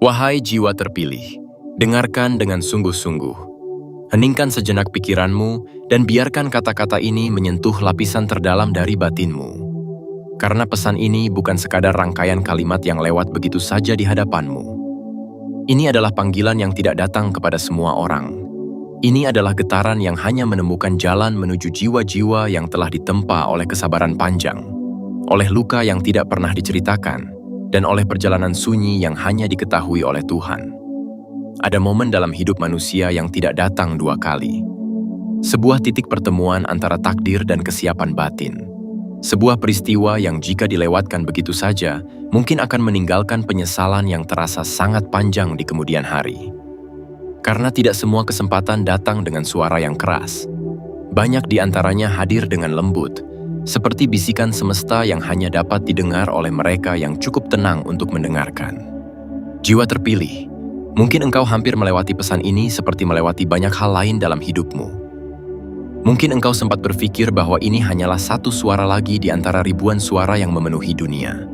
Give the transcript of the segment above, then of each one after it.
Wahai jiwa terpilih, dengarkan dengan sungguh-sungguh. Heningkan sejenak pikiranmu dan biarkan kata-kata ini menyentuh lapisan terdalam dari batinmu. Karena pesan ini bukan sekadar rangkaian kalimat yang lewat begitu saja di hadapanmu. Ini adalah panggilan yang tidak datang kepada semua orang. Ini adalah getaran yang hanya menemukan jalan menuju jiwa-jiwa yang telah ditempa oleh kesabaran panjang, oleh luka yang tidak pernah diceritakan, dan oleh perjalanan sunyi yang hanya diketahui oleh Tuhan. Ada momen dalam hidup manusia yang tidak datang dua kali. Sebuah titik pertemuan antara takdir dan kesiapan batin. Sebuah peristiwa yang jika dilewatkan begitu saja, mungkin akan meninggalkan penyesalan yang terasa sangat panjang di kemudian hari. Karena tidak semua kesempatan datang dengan suara yang keras. Banyak di antaranya hadir dengan lembut, seperti bisikan semesta yang hanya dapat didengar oleh mereka yang cukup tenang untuk mendengarkan. Jiwa terpilih, mungkin engkau hampir melewati pesan ini seperti melewati banyak hal lain dalam hidupmu. Mungkin engkau sempat berpikir bahwa ini hanyalah satu suara lagi di antara ribuan suara yang memenuhi dunia.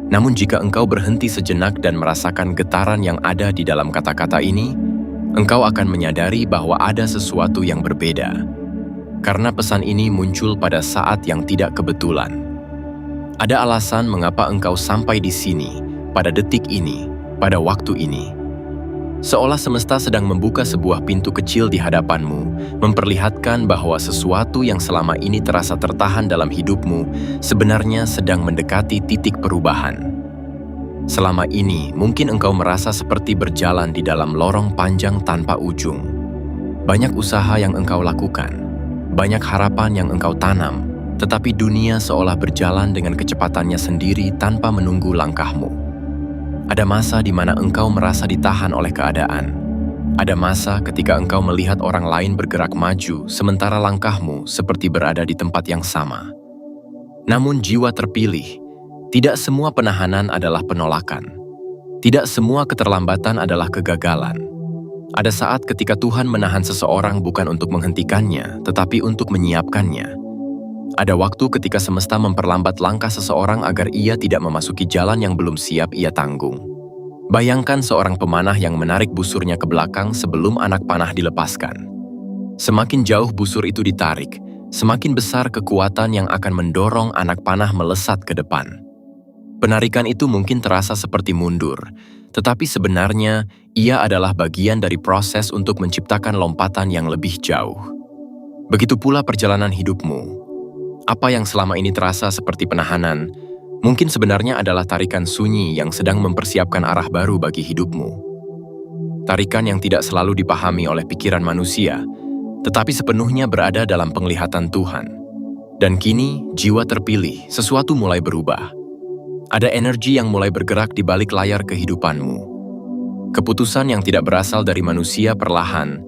Namun jika engkau berhenti sejenak dan merasakan getaran yang ada di dalam kata-kata ini, engkau akan menyadari bahwa ada sesuatu yang berbeda. Karena pesan ini muncul pada saat yang tidak kebetulan. Ada alasan mengapa engkau sampai di sini, pada detik ini, pada waktu ini. Seolah semesta sedang membuka sebuah pintu kecil di hadapanmu, memperlihatkan bahwa sesuatu yang selama ini terasa tertahan dalam hidupmu sebenarnya sedang mendekati titik perubahan. Selama ini, mungkin engkau merasa seperti berjalan di dalam lorong panjang tanpa ujung. Banyak usaha yang engkau lakukan, banyak harapan yang engkau tanam, tetapi dunia seolah berjalan dengan kecepatannya sendiri tanpa menunggu langkahmu. Ada masa di mana engkau merasa ditahan oleh keadaan. Ada masa ketika engkau melihat orang lain bergerak maju, sementara langkahmu seperti berada di tempat yang sama. Namun jiwa terpilih, tidak semua penahanan adalah penolakan. Tidak semua keterlambatan adalah kegagalan. Ada saat ketika Tuhan menahan seseorang bukan untuk menghentikannya, tetapi untuk menyiapkannya. Ada waktu ketika semesta memperlambat langkah seseorang agar ia tidak memasuki jalan yang belum siap ia tanggung. Bayangkan seorang pemanah yang menarik busurnya ke belakang sebelum anak panah dilepaskan. Semakin jauh busur itu ditarik, semakin besar kekuatan yang akan mendorong anak panah melesat ke depan. Penarikan itu mungkin terasa seperti mundur, tetapi sebenarnya ia adalah bagian dari proses untuk menciptakan lompatan yang lebih jauh. Begitu pula perjalanan hidupmu. Apa yang selama ini terasa seperti penahanan, mungkin sebenarnya adalah tarikan sunyi yang sedang mempersiapkan arah baru bagi hidupmu. Tarikan yang tidak selalu dipahami oleh pikiran manusia, tetapi sepenuhnya berada dalam penglihatan Tuhan. Dan kini, jiwa terpilih, sesuatu mulai berubah. Ada energi yang mulai bergerak di balik layar kehidupanmu. Keputusan yang tidak berasal dari manusia perlahan,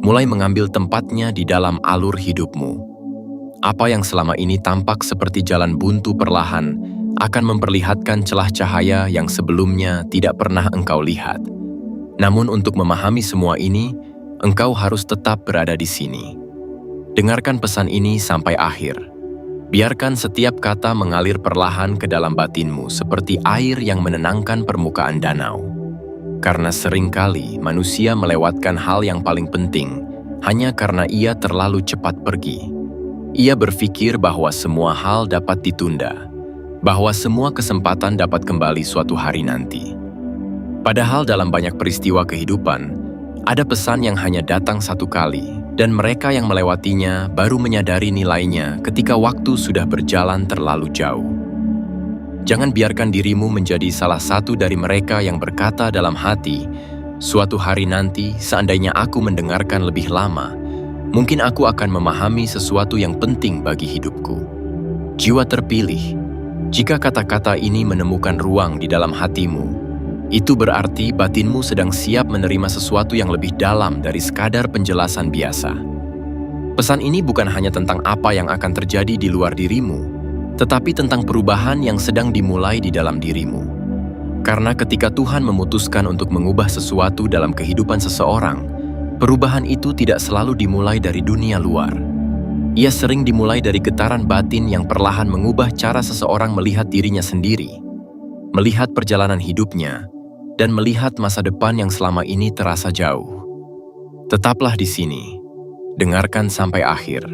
mulai mengambil tempatnya di dalam alur hidupmu. Apa yang selama ini tampak seperti jalan buntu perlahan akan memperlihatkan celah cahaya yang sebelumnya tidak pernah engkau lihat. Namun untuk memahami semua ini, engkau harus tetap berada di sini. Dengarkan pesan ini sampai akhir. Biarkan setiap kata mengalir perlahan ke dalam batinmu seperti air yang menenangkan permukaan danau. Karena seringkali manusia melewatkan hal yang paling penting hanya karena ia terlalu cepat pergi. Ia berpikir bahwa semua hal dapat ditunda, bahwa semua kesempatan dapat kembali suatu hari nanti. Padahal dalam banyak peristiwa kehidupan, ada pesan yang hanya datang satu kali, dan mereka yang melewatinya baru menyadari nilainya ketika waktu sudah berjalan terlalu jauh. Jangan biarkan dirimu menjadi salah satu dari mereka yang berkata dalam hati, "Suatu hari nanti, seandainya aku mendengarkan lebih lama, mungkin aku akan memahami sesuatu yang penting bagi hidupku." Jiwa terpilih, jika kata-kata ini menemukan ruang di dalam hatimu, itu berarti batinmu sedang siap menerima sesuatu yang lebih dalam dari sekadar penjelasan biasa. Pesan ini bukan hanya tentang apa yang akan terjadi di luar dirimu, tetapi tentang perubahan yang sedang dimulai di dalam dirimu. Karena ketika Tuhan memutuskan untuk mengubah sesuatu dalam kehidupan seseorang, perubahan itu tidak selalu dimulai dari dunia luar. Ia sering dimulai dari getaran batin yang perlahan mengubah cara seseorang melihat dirinya sendiri, melihat perjalanan hidupnya, dan melihat masa depan yang selama ini terasa jauh. Tetaplah di sini, dengarkan sampai akhir.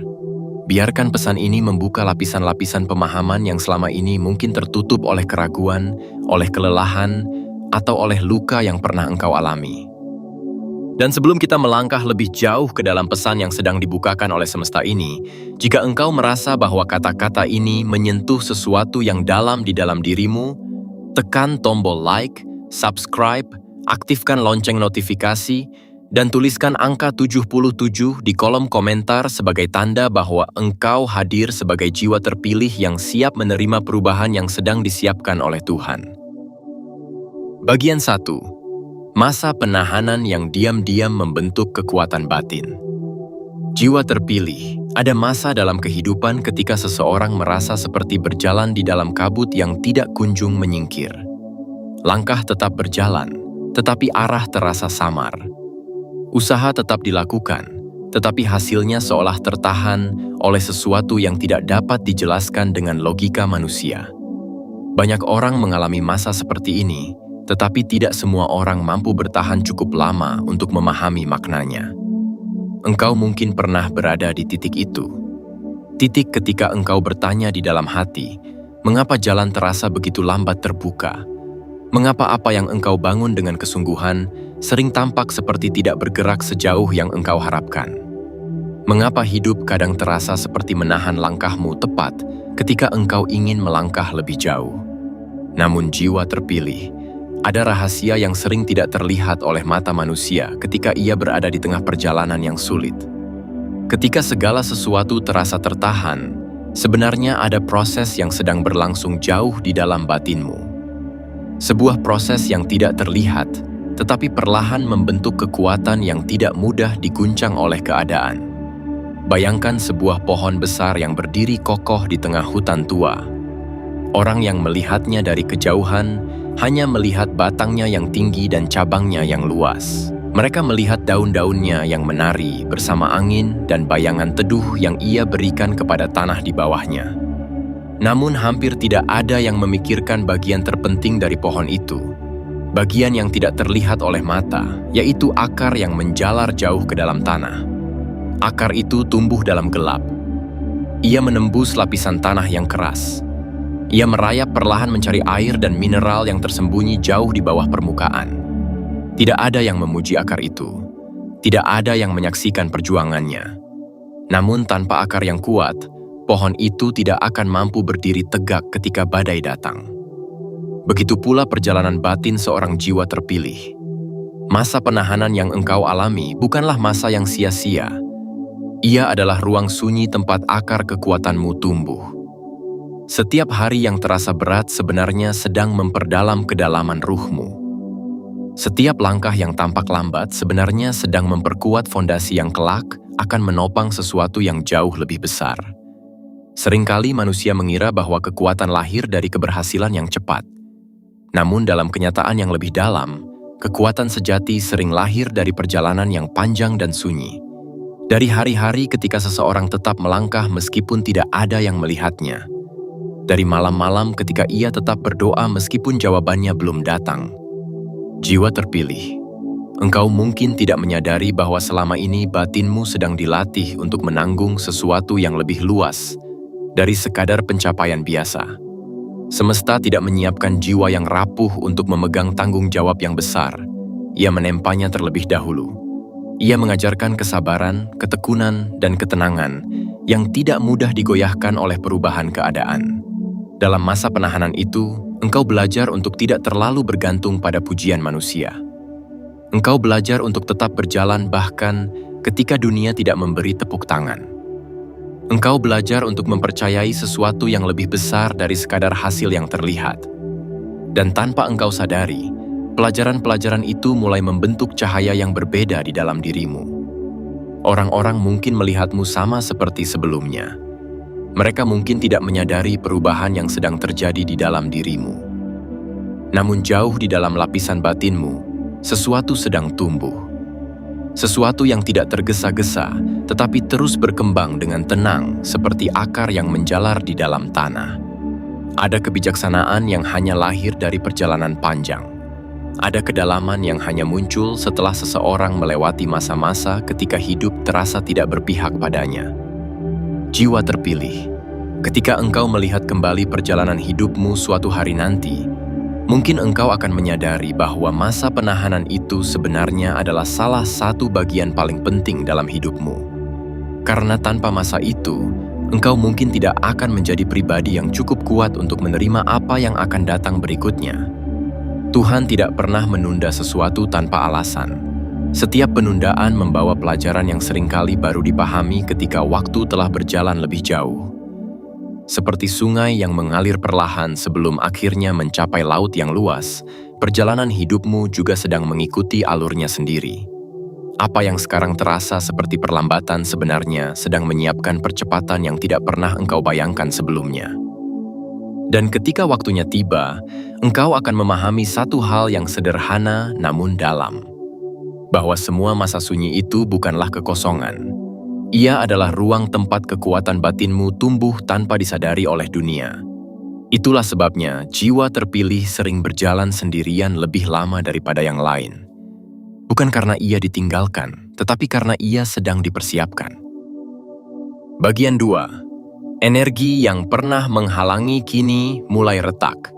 Biarkan pesan ini membuka lapisan-lapisan pemahaman yang selama ini mungkin tertutup oleh keraguan, oleh kelelahan, atau oleh luka yang pernah engkau alami. Dan sebelum kita melangkah lebih jauh ke dalam pesan yang sedang dibukakan oleh semesta ini, jika engkau merasa bahwa kata-kata ini menyentuh sesuatu yang dalam di dalam dirimu, tekan tombol like, subscribe, aktifkan lonceng notifikasi, dan tuliskan angka 77 di kolom komentar sebagai tanda bahwa engkau hadir sebagai jiwa terpilih yang siap menerima perubahan yang sedang disiapkan oleh Tuhan. Bagian 1. Masa penahanan yang diam-diam membentuk kekuatan batin. Jiwa terpilih, ada masa dalam kehidupan ketika seseorang merasa seperti berjalan di dalam kabut yang tidak kunjung menyingkir. Langkah tetap berjalan, tetapi arah terasa samar. Usaha tetap dilakukan, tetapi hasilnya seolah tertahan oleh sesuatu yang tidak dapat dijelaskan dengan logika manusia. Banyak orang mengalami masa seperti ini, tetapi tidak semua orang mampu bertahan cukup lama untuk memahami maknanya. Engkau mungkin pernah berada di titik itu. Titik ketika engkau bertanya di dalam hati, mengapa jalan terasa begitu lambat terbuka? Mengapa apa yang engkau bangun dengan kesungguhan sering tampak seperti tidak bergerak sejauh yang engkau harapkan? Mengapa hidup kadang terasa seperti menahan langkahmu tepat ketika engkau ingin melangkah lebih jauh? Namun jiwa terpilih, ada rahasia yang sering tidak terlihat oleh mata manusia ketika ia berada di tengah perjalanan yang sulit. Ketika segala sesuatu terasa tertahan, sebenarnya ada proses yang sedang berlangsung jauh di dalam batinmu. Sebuah proses yang tidak terlihat, tetapi perlahan membentuk kekuatan yang tidak mudah diguncang oleh keadaan. Bayangkan sebuah pohon besar yang berdiri kokoh di tengah hutan tua. Orang yang melihatnya dari kejauhan hanya melihat batangnya yang tinggi dan cabangnya yang luas. Mereka melihat daun-daunnya yang menari bersama angin dan bayangan teduh yang ia berikan kepada tanah di bawahnya. Namun hampir tidak ada yang memikirkan bagian terpenting dari pohon itu. Bagian yang tidak terlihat oleh mata, yaitu akar yang menjalar jauh ke dalam tanah. Akar itu tumbuh dalam gelap. Ia menembus lapisan tanah yang keras. Ia merayap perlahan mencari air dan mineral yang tersembunyi jauh di bawah permukaan. Tidak ada yang memuji akar itu. Tidak ada yang menyaksikan perjuangannya. Namun tanpa akar yang kuat, pohon itu tidak akan mampu berdiri tegak ketika badai datang. Begitu pula perjalanan batin seorang jiwa terpilih. Masa penahanan yang engkau alami bukanlah masa yang sia-sia. Ia adalah ruang sunyi tempat akar kekuatanmu tumbuh. Setiap hari yang terasa berat sebenarnya sedang memperdalam kedalaman ruhmu. Setiap langkah yang tampak lambat sebenarnya sedang memperkuat fondasi yang kelak akan menopang sesuatu yang jauh lebih besar. Seringkali manusia mengira bahwa kekuatan lahir dari keberhasilan yang cepat. Namun dalam kenyataan yang lebih dalam, kekuatan sejati sering lahir dari perjalanan yang panjang dan sunyi. Dari hari-hari ketika seseorang tetap melangkah meskipun tidak ada yang melihatnya. Dari malam-malam ketika ia tetap berdoa meskipun jawabannya belum datang. Jiwa terpilih, engkau mungkin tidak menyadari bahwa selama ini batinmu sedang dilatih untuk menanggung sesuatu yang lebih luas dari sekadar pencapaian biasa. Semesta tidak menyiapkan jiwa yang rapuh untuk memegang tanggung jawab yang besar. Ia menempanya terlebih dahulu. Ia mengajarkan kesabaran, ketekunan, dan ketenangan yang tidak mudah digoyahkan oleh perubahan keadaan. Dalam masa penahanan itu, engkau belajar untuk tidak terlalu bergantung pada pujian manusia. Engkau belajar untuk tetap berjalan bahkan ketika dunia tidak memberi tepuk tangan. Engkau belajar untuk mempercayai sesuatu yang lebih besar dari sekadar hasil yang terlihat. Dan tanpa engkau sadari, pelajaran-pelajaran itu mulai membentuk cahaya yang berbeda di dalam dirimu. Orang-orang mungkin melihatmu sama seperti sebelumnya. Mereka mungkin tidak menyadari perubahan yang sedang terjadi di dalam dirimu. Namun jauh di dalam lapisan batinmu, sesuatu sedang tumbuh. Sesuatu yang tidak tergesa-gesa, tetapi terus berkembang dengan tenang seperti akar yang menjalar di dalam tanah. Ada kebijaksanaan yang hanya lahir dari perjalanan panjang. Ada kedalaman yang hanya muncul setelah seseorang melewati masa-masa ketika hidup terasa tidak berpihak padanya. Jiwa terpilih. Ketika engkau melihat kembali perjalanan hidupmu suatu hari nanti, mungkin engkau akan menyadari bahwa masa penahanan itu sebenarnya adalah salah satu bagian paling penting dalam hidupmu. Karena tanpa masa itu, engkau mungkin tidak akan menjadi pribadi yang cukup kuat untuk menerima apa yang akan datang berikutnya. Tuhan tidak pernah menunda sesuatu tanpa alasan. Setiap penundaan membawa pelajaran yang seringkali baru dipahami ketika waktu telah berjalan lebih jauh. Seperti sungai yang mengalir perlahan sebelum akhirnya mencapai laut yang luas, perjalanan hidupmu juga sedang mengikuti alurnya sendiri. Apa yang sekarang terasa seperti perlambatan sebenarnya sedang menyiapkan percepatan yang tidak pernah engkau bayangkan sebelumnya. Dan ketika waktunya tiba, engkau akan memahami satu hal yang sederhana namun dalam. Bahwa semua masa sunyi itu bukanlah kekosongan. Ia adalah ruang tempat kekuatan batinmu tumbuh tanpa disadari oleh dunia. Itulah sebabnya jiwa terpilih sering berjalan sendirian lebih lama daripada yang lain. Bukan karena ia ditinggalkan, tetapi karena ia sedang dipersiapkan. Bagian 2. Energi yang pernah menghalangi kini mulai retak.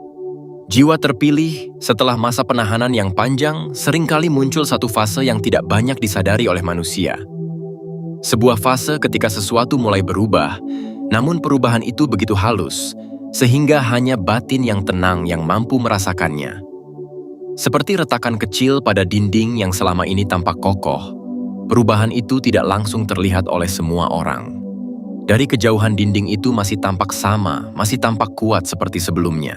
Jiwa terpilih setelah masa penahanan yang panjang seringkali muncul satu fase yang tidak banyak disadari oleh manusia. Sebuah fase ketika sesuatu mulai berubah, namun perubahan itu begitu halus, sehingga hanya batin yang tenang yang mampu merasakannya. Seperti retakan kecil pada dinding yang selama ini tampak kokoh, perubahan itu tidak langsung terlihat oleh semua orang. Dari kejauhan dinding itu masih tampak sama, masih tampak kuat seperti sebelumnya.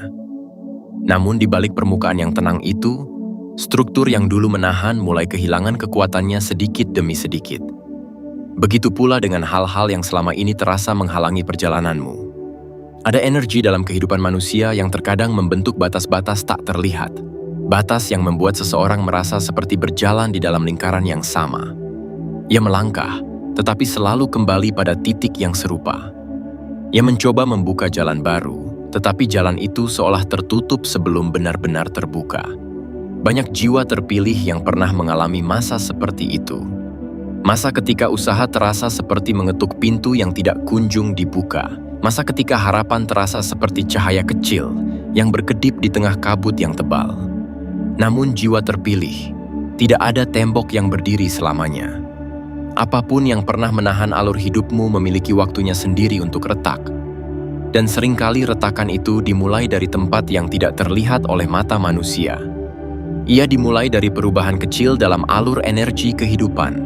Namun di balik permukaan yang tenang itu, struktur yang dulu menahan mulai kehilangan kekuatannya sedikit demi sedikit. Begitu pula dengan hal-hal yang selama ini terasa menghalangi perjalananmu. Ada energi dalam kehidupan manusia yang terkadang membentuk batas-batas tak terlihat. Batas yang membuat seseorang merasa seperti berjalan di dalam lingkaran yang sama. Ia melangkah, tetapi selalu kembali pada titik yang serupa. Ia mencoba membuka jalan baru, tetapi jalan itu seolah tertutup sebelum benar-benar terbuka. Banyak jiwa terpilih yang pernah mengalami masa seperti itu. Masa ketika usaha terasa seperti mengetuk pintu yang tidak kunjung dibuka. Masa ketika harapan terasa seperti cahaya kecil yang berkedip di tengah kabut yang tebal. Namun jiwa terpilih, tidak ada tembok yang berdiri selamanya. Apapun yang pernah menahan alur hidupmu memiliki waktunya sendiri untuk retak. Dan seringkali retakan itu dimulai dari tempat yang tidak terlihat oleh mata manusia. Ia dimulai dari perubahan kecil dalam alur energi kehidupan.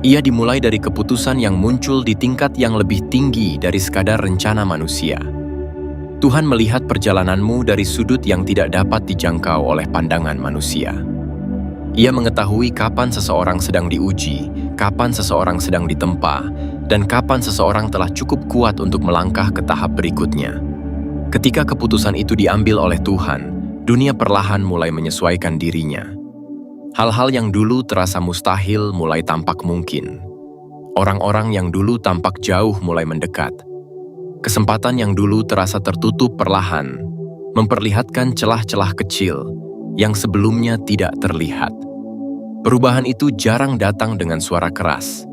Ia dimulai dari keputusan yang muncul di tingkat yang lebih tinggi dari sekadar rencana manusia. Tuhan melihat perjalananmu dari sudut yang tidak dapat dijangkau oleh pandangan manusia. Ia mengetahui kapan seseorang sedang diuji, kapan seseorang sedang ditempa, dan kapan seseorang telah cukup kuat untuk melangkah ke tahap berikutnya. Ketika keputusan itu diambil oleh Tuhan, dunia perlahan mulai menyesuaikan dirinya. Hal-hal yang dulu terasa mustahil mulai tampak mungkin. Orang-orang yang dulu tampak jauh mulai mendekat. Kesempatan yang dulu terasa tertutup perlahan, memperlihatkan celah-celah kecil yang sebelumnya tidak terlihat. Perubahan itu jarang datang dengan suara keras.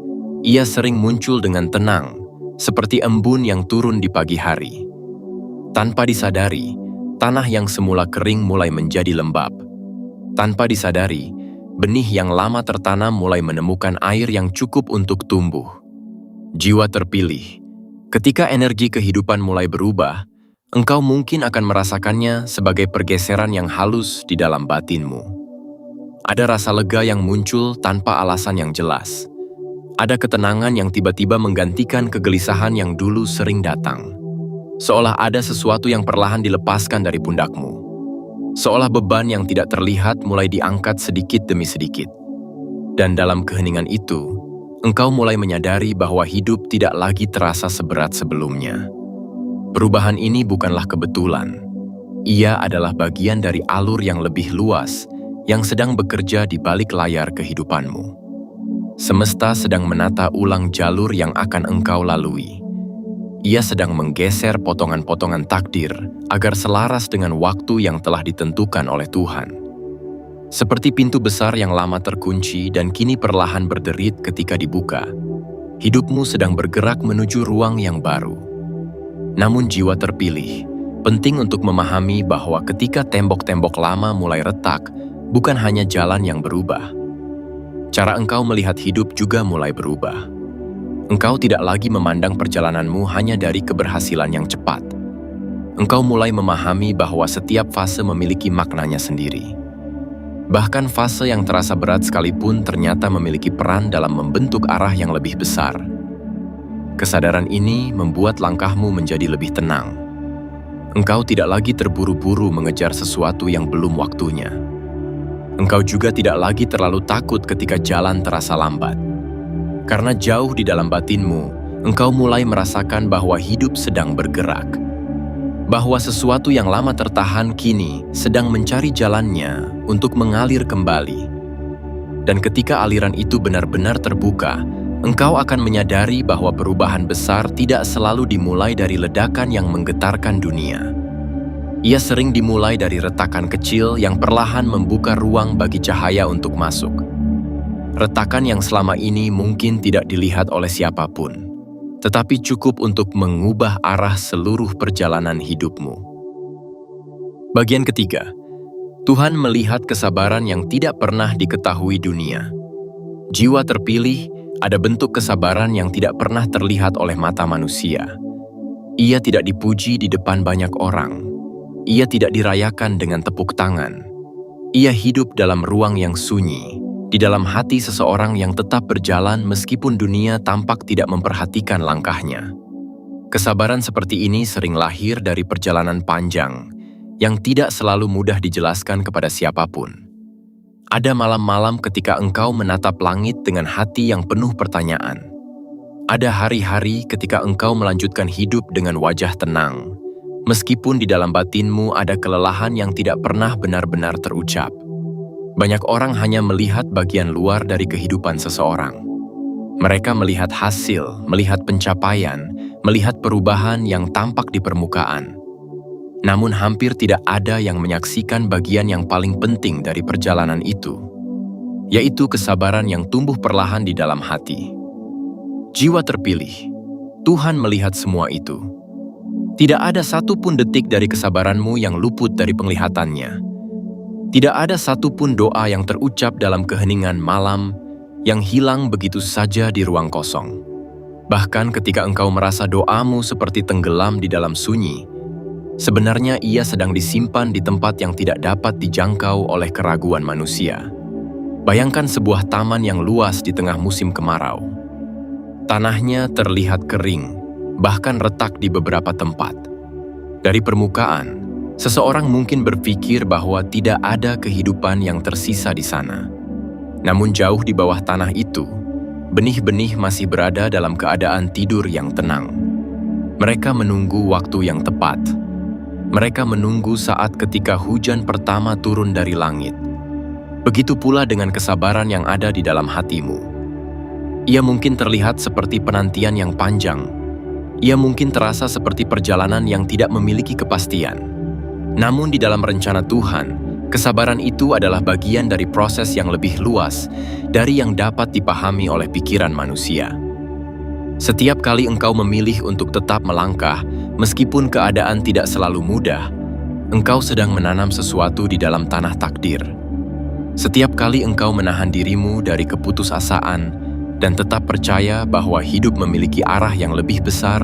Ia sering muncul dengan tenang, seperti embun yang turun di pagi hari. Tanpa disadari, tanah yang semula kering mulai menjadi lembab. Tanpa disadari, benih yang lama tertanam mulai menemukan air yang cukup untuk tumbuh. Jiwa terpilih. Ketika energi kehidupan mulai berubah, engkau mungkin akan merasakannya sebagai pergeseran yang halus di dalam batinmu. Ada rasa lega yang muncul tanpa alasan yang jelas. Ada ketenangan yang tiba-tiba menggantikan kegelisahan yang dulu sering datang. Seolah ada sesuatu yang perlahan dilepaskan dari pundakmu. Seolah beban yang tidak terlihat mulai diangkat sedikit demi sedikit. Dan dalam keheningan itu, engkau mulai menyadari bahwa hidup tidak lagi terasa seberat sebelumnya. Perubahan ini bukanlah kebetulan. Ia adalah bagian dari alur yang lebih luas yang sedang bekerja di balik layar kehidupanmu. Semesta sedang menata ulang jalur yang akan engkau lalui. Ia sedang menggeser potongan-potongan takdir agar selaras dengan waktu yang telah ditentukan oleh Tuhan. Seperti pintu besar yang lama terkunci dan kini perlahan berderit ketika dibuka, hidupmu sedang bergerak menuju ruang yang baru. Namun jiwa terpilih, penting untuk memahami bahwa ketika tembok-tembok lama mulai retak, bukan hanya jalan yang berubah. Cara engkau melihat hidup juga mulai berubah. Engkau tidak lagi memandang perjalananmu hanya dari keberhasilan yang cepat. Engkau mulai memahami bahwa setiap fase memiliki maknanya sendiri. Bahkan fase yang terasa berat sekalipun ternyata memiliki peran dalam membentuk arah yang lebih besar. Kesadaran ini membuat langkahmu menjadi lebih tenang. Engkau tidak lagi terburu-buru mengejar sesuatu yang belum waktunya. Engkau juga tidak lagi terlalu takut ketika jalan terasa lambat. Karena jauh di dalam batinmu, engkau mulai merasakan bahwa hidup sedang bergerak. Bahwa sesuatu yang lama tertahan kini sedang mencari jalannya untuk mengalir kembali. Dan ketika aliran itu benar-benar terbuka, engkau akan menyadari bahwa perubahan besar tidak selalu dimulai dari ledakan yang menggetarkan dunia. Ia sering dimulai dari retakan kecil yang perlahan membuka ruang bagi cahaya untuk masuk. Retakan yang selama ini mungkin tidak dilihat oleh siapapun, tetapi cukup untuk mengubah arah seluruh perjalanan hidupmu. Bagian ketiga, Tuhan melihat kesabaran yang tidak pernah diketahui dunia. Jiwa terpilih ada bentuk kesabaran yang tidak pernah terlihat oleh mata manusia. Ia tidak dipuji di depan banyak orang. Ia tidak dirayakan dengan tepuk tangan. Ia hidup dalam ruang yang sunyi, di dalam hati seseorang yang tetap berjalan meskipun dunia tampak tidak memperhatikan langkahnya. Kesabaran seperti ini sering lahir dari perjalanan panjang, yang tidak selalu mudah dijelaskan kepada siapapun. Ada malam-malam ketika engkau menatap langit dengan hati yang penuh pertanyaan. Ada hari-hari ketika engkau melanjutkan hidup dengan wajah tenang, meskipun di dalam batinmu ada kelelahan yang tidak pernah benar-benar terucap. Banyak orang hanya melihat bagian luar dari kehidupan seseorang. Mereka melihat hasil, melihat pencapaian, melihat perubahan yang tampak di permukaan. Namun hampir tidak ada yang menyaksikan bagian yang paling penting dari perjalanan itu, yaitu kesabaran yang tumbuh perlahan di dalam hati. Jiwa terpilih, Tuhan melihat semua itu. Tidak ada satupun detik dari kesabaranmu yang luput dari penglihatannya. Tidak ada satupun doa yang terucap dalam keheningan malam yang hilang begitu saja di ruang kosong. Bahkan ketika engkau merasa doamu seperti tenggelam di dalam sunyi, sebenarnya ia sedang disimpan di tempat yang tidak dapat dijangkau oleh keraguan manusia. Bayangkan sebuah taman yang luas di tengah musim kemarau. Tanahnya terlihat kering, bahkan retak di beberapa tempat. Dari permukaan, seseorang mungkin berpikir bahwa tidak ada kehidupan yang tersisa di sana. Namun jauh di bawah tanah itu, benih-benih masih berada dalam keadaan tidur yang tenang. Mereka menunggu waktu yang tepat. Mereka menunggu saat ketika hujan pertama turun dari langit. Begitu pula dengan kesabaran yang ada di dalam hatimu. Ia mungkin terlihat seperti penantian yang panjang. Ia mungkin terasa seperti perjalanan yang tidak memiliki kepastian. Namun di dalam rencana Tuhan, kesabaran itu adalah bagian dari proses yang lebih luas dari yang dapat dipahami oleh pikiran manusia. Setiap kali engkau memilih untuk tetap melangkah, meskipun keadaan tidak selalu mudah, engkau sedang menanam sesuatu di dalam tanah takdir. Setiap kali engkau menahan dirimu dari keputusasaan dan tetap percaya bahwa hidup memiliki arah yang lebih besar,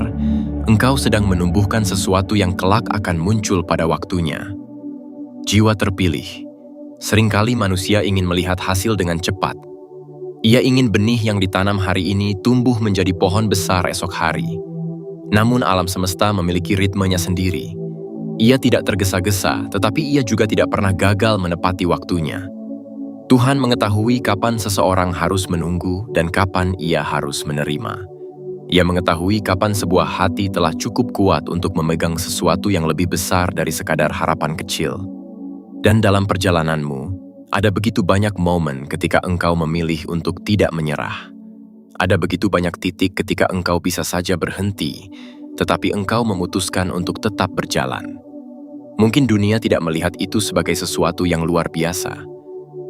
engkau sedang menumbuhkan sesuatu yang kelak akan muncul pada waktunya. Jiwa terpilih. Seringkali manusia ingin melihat hasil dengan cepat. Ia ingin benih yang ditanam hari ini tumbuh menjadi pohon besar esok hari. Namun alam semesta memiliki ritmenya sendiri. Ia tidak tergesa-gesa, tetapi ia juga tidak pernah gagal menepati waktunya. Tuhan mengetahui kapan seseorang harus menunggu dan kapan ia harus menerima. Ia mengetahui kapan sebuah hati telah cukup kuat untuk memegang sesuatu yang lebih besar dari sekadar harapan kecil. Dan dalam perjalananmu, ada begitu banyak momen ketika engkau memilih untuk tidak menyerah. Ada begitu banyak titik ketika engkau bisa saja berhenti, tetapi engkau memutuskan untuk tetap berjalan. Mungkin dunia tidak melihat itu sebagai sesuatu yang luar biasa.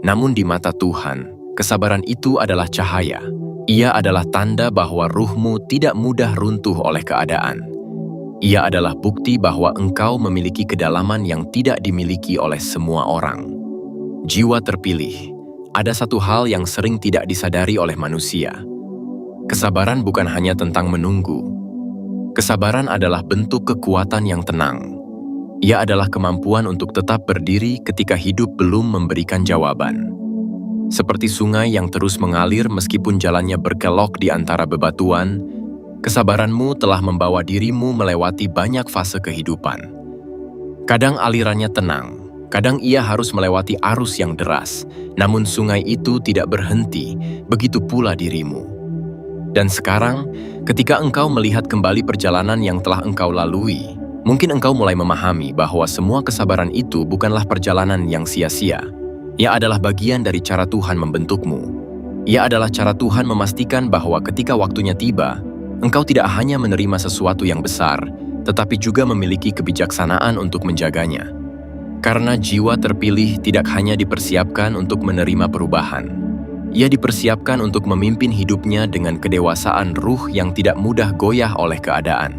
Namun di mata Tuhan, kesabaran itu adalah cahaya. Ia adalah tanda bahwa ruhmu tidak mudah runtuh oleh keadaan. Ia adalah bukti bahwa engkau memiliki kedalaman yang tidak dimiliki oleh semua orang. Jiwa terpilih. Ada satu hal yang sering tidak disadari oleh manusia. Kesabaran bukan hanya tentang menunggu. Kesabaran adalah bentuk kekuatan yang tenang. Ia adalah kemampuan untuk tetap berdiri ketika hidup belum memberikan jawaban. Seperti sungai yang terus mengalir meskipun jalannya berkelok di antara bebatuan, kesabaranmu telah membawa dirimu melewati banyak fase kehidupan. Kadang alirannya tenang, kadang ia harus melewati arus yang deras, namun sungai itu tidak berhenti, begitu pula dirimu. Dan sekarang, ketika engkau melihat kembali perjalanan yang telah engkau lalui, mungkin engkau mulai memahami bahwa semua kesabaran itu bukanlah perjalanan yang sia-sia. Ia adalah bagian dari cara Tuhan membentukmu. Ia adalah cara Tuhan memastikan bahwa ketika waktunya tiba, engkau tidak hanya menerima sesuatu yang besar, tetapi juga memiliki kebijaksanaan untuk menjaganya. Karena jiwa terpilih tidak hanya dipersiapkan untuk menerima perubahan. Ia dipersiapkan untuk memimpin hidupnya dengan kedewasaan ruh yang tidak mudah goyah oleh keadaan.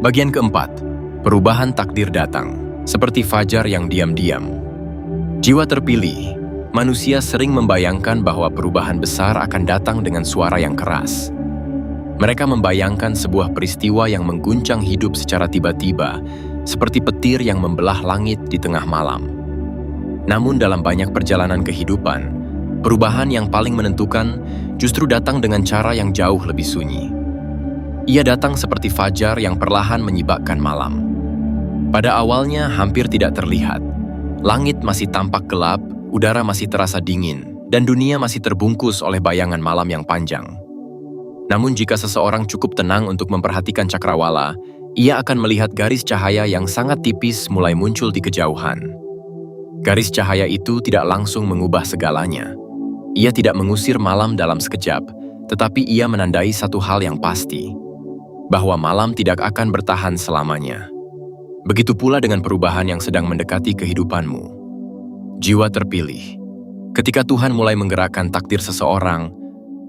Bagian keempat, perubahan takdir datang, seperti fajar yang diam-diam. Jiwa terpilih, manusia sering membayangkan bahwa perubahan besar akan datang dengan suara yang keras. Mereka membayangkan sebuah peristiwa yang mengguncang hidup secara tiba-tiba, seperti petir yang membelah langit di tengah malam. Namun dalam banyak perjalanan kehidupan, perubahan yang paling menentukan justru datang dengan cara yang jauh lebih sunyi. Ia datang seperti fajar yang perlahan menyibakkan malam. Pada awalnya hampir tidak terlihat. Langit masih tampak gelap, udara masih terasa dingin, dan dunia masih terbungkus oleh bayangan malam yang panjang. Namun jika seseorang cukup tenang untuk memperhatikan cakrawala, ia akan melihat garis cahaya yang sangat tipis mulai muncul di kejauhan. Garis cahaya itu tidak langsung mengubah segalanya. Ia tidak mengusir malam dalam sekejap, tetapi ia menandai satu hal yang pasti, bahwa malam tidak akan bertahan selamanya. Begitu pula dengan perubahan yang sedang mendekati kehidupanmu. Jiwa terpilih. Ketika Tuhan mulai menggerakkan takdir seseorang,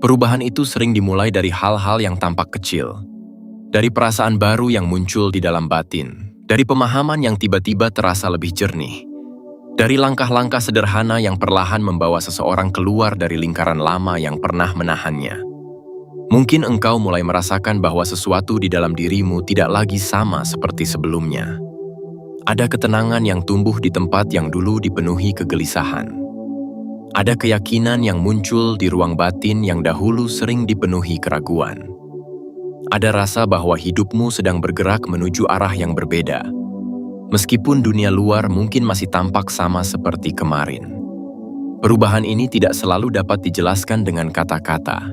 perubahan itu sering dimulai dari hal-hal yang tampak kecil. Dari perasaan baru yang muncul di dalam batin. Dari pemahaman yang tiba-tiba terasa lebih jernih. Dari langkah-langkah sederhana yang perlahan membawa seseorang keluar dari lingkaran lama yang pernah menahannya. Mungkin engkau mulai merasakan bahwa sesuatu di dalam dirimu tidak lagi sama seperti sebelumnya. Ada ketenangan yang tumbuh di tempat yang dulu dipenuhi kegelisahan. Ada keyakinan yang muncul di ruang batin yang dahulu sering dipenuhi keraguan. Ada rasa bahwa hidupmu sedang bergerak menuju arah yang berbeda. Meskipun dunia luar mungkin masih tampak sama seperti kemarin. Perubahan ini tidak selalu dapat dijelaskan dengan kata-kata.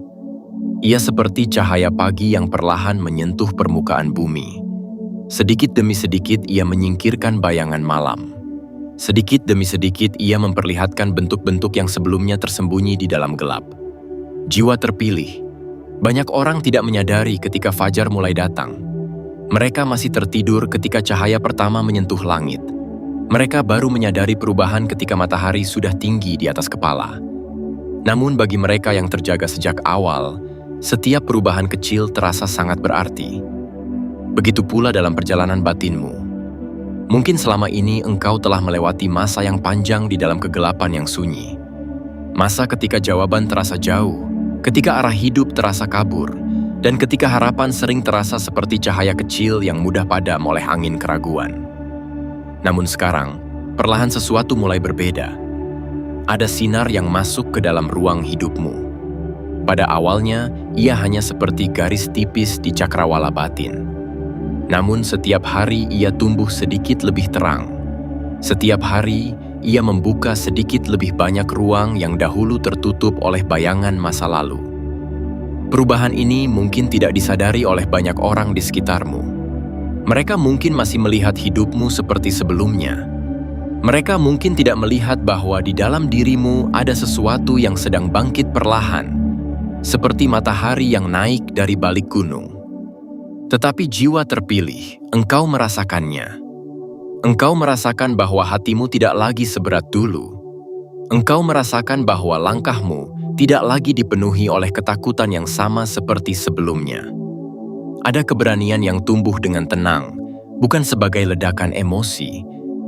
Ia seperti cahaya pagi yang perlahan menyentuh permukaan bumi. Sedikit demi sedikit ia menyingkirkan bayangan malam. Sedikit demi sedikit ia memperlihatkan bentuk-bentuk yang sebelumnya tersembunyi di dalam gelap. Jiwa terpilih. Banyak orang tidak menyadari ketika fajar mulai datang. Mereka masih tertidur ketika cahaya pertama menyentuh langit. Mereka baru menyadari perubahan ketika matahari sudah tinggi di atas kepala. Namun bagi mereka yang terjaga sejak awal, setiap perubahan kecil terasa sangat berarti. Begitu pula dalam perjalanan batinmu. Mungkin selama ini engkau telah melewati masa yang panjang di dalam kegelapan yang sunyi. Masa ketika jawaban terasa jauh, ketika arah hidup terasa kabur, dan ketika harapan sering terasa seperti cahaya kecil yang mudah padam oleh angin keraguan. Namun sekarang, perlahan sesuatu mulai berbeda. Ada sinar yang masuk ke dalam ruang hidupmu. Pada awalnya, ia hanya seperti garis tipis di cakrawala batin. Namun setiap hari ia tumbuh sedikit lebih terang. Setiap hari ia membuka sedikit lebih banyak ruang yang dahulu tertutup oleh bayangan masa lalu. Perubahan ini mungkin tidak disadari oleh banyak orang di sekitarmu. Mereka mungkin masih melihat hidupmu seperti sebelumnya. Mereka mungkin tidak melihat bahwa di dalam dirimu ada sesuatu yang sedang bangkit perlahan, seperti matahari yang naik dari balik gunung. Tetapi jiwa terpilih, engkau merasakannya. Engkau merasakan bahwa hatimu tidak lagi seberat dulu, Engkau merasakan bahwa langkahmu tidak lagi dipenuhi oleh ketakutan yang sama seperti sebelumnya. Ada keberanian yang tumbuh dengan tenang, bukan sebagai ledakan emosi,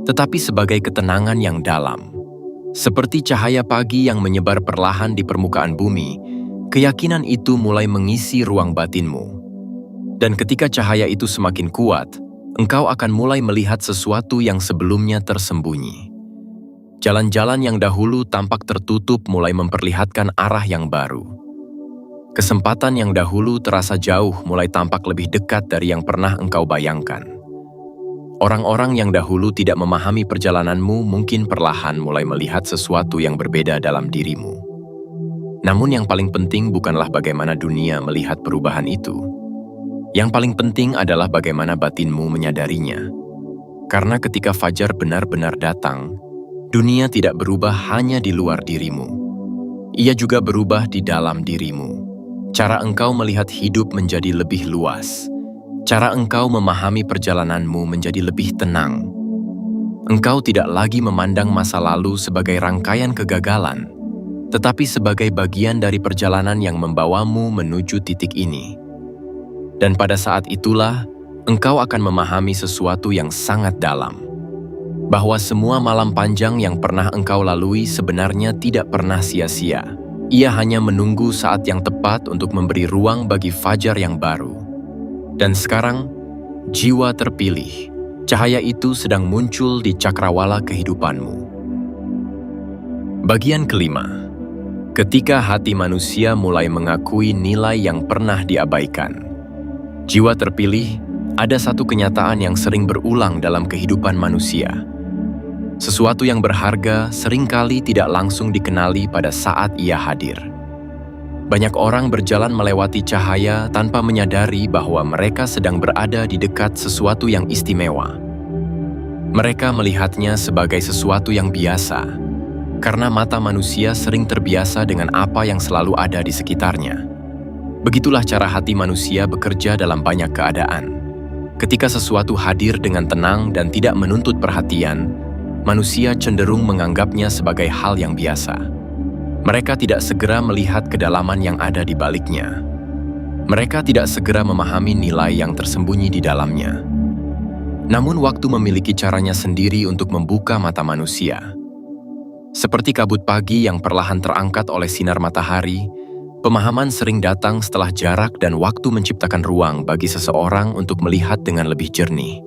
tetapi sebagai ketenangan yang dalam. Seperti cahaya pagi yang menyebar perlahan di permukaan bumi, keyakinan itu mulai mengisi ruang batinmu. Dan ketika cahaya itu semakin kuat, engkau akan mulai melihat sesuatu yang sebelumnya tersembunyi. Jalan-jalan yang dahulu tampak tertutup mulai memperlihatkan arah yang baru. Kesempatan yang dahulu terasa jauh mulai tampak lebih dekat dari yang pernah engkau bayangkan. Orang-orang yang dahulu tidak memahami perjalananmu mungkin perlahan mulai melihat sesuatu yang berbeda dalam dirimu. Namun yang paling penting bukanlah bagaimana dunia melihat perubahan itu. Yang paling penting adalah bagaimana batinmu menyadarinya. Karena ketika fajar benar-benar datang, dunia tidak berubah hanya di luar dirimu. Ia juga berubah di dalam dirimu. Cara engkau melihat hidup menjadi lebih luas. Cara engkau memahami perjalananmu menjadi lebih tenang. Engkau tidak lagi memandang masa lalu sebagai rangkaian kegagalan, tetapi sebagai bagian dari perjalanan yang membawamu menuju titik ini. Dan pada saat itulah, engkau akan memahami sesuatu yang sangat dalam. Bahwa semua malam panjang yang pernah engkau lalui sebenarnya tidak pernah sia-sia. Ia hanya menunggu saat yang tepat untuk memberi ruang bagi fajar yang baru. Dan sekarang, jiwa terpilih. Cahaya itu sedang muncul di cakrawala kehidupanmu. Bagian kelima. Ketika hati manusia mulai mengakui nilai yang pernah diabaikan. Jiwa terpilih, ada satu kenyataan yang sering berulang dalam kehidupan manusia. Sesuatu yang berharga seringkali tidak langsung dikenali pada saat ia hadir. Banyak orang berjalan melewati cahaya tanpa menyadari bahwa mereka sedang berada di dekat sesuatu yang istimewa. Mereka melihatnya sebagai sesuatu yang biasa, karena mata manusia sering terbiasa dengan apa yang selalu ada di sekitarnya. Begitulah cara hati manusia bekerja dalam banyak keadaan. Ketika sesuatu hadir dengan tenang dan tidak menuntut perhatian, manusia cenderung menganggapnya sebagai hal yang biasa. Mereka tidak segera melihat kedalaman yang ada di baliknya. Mereka tidak segera memahami nilai yang tersembunyi di dalamnya. Namun waktu memiliki caranya sendiri untuk membuka mata manusia. Seperti kabut pagi yang perlahan terangkat oleh sinar matahari, pemahaman sering datang setelah jarak dan waktu menciptakan ruang bagi seseorang untuk melihat dengan lebih jernih.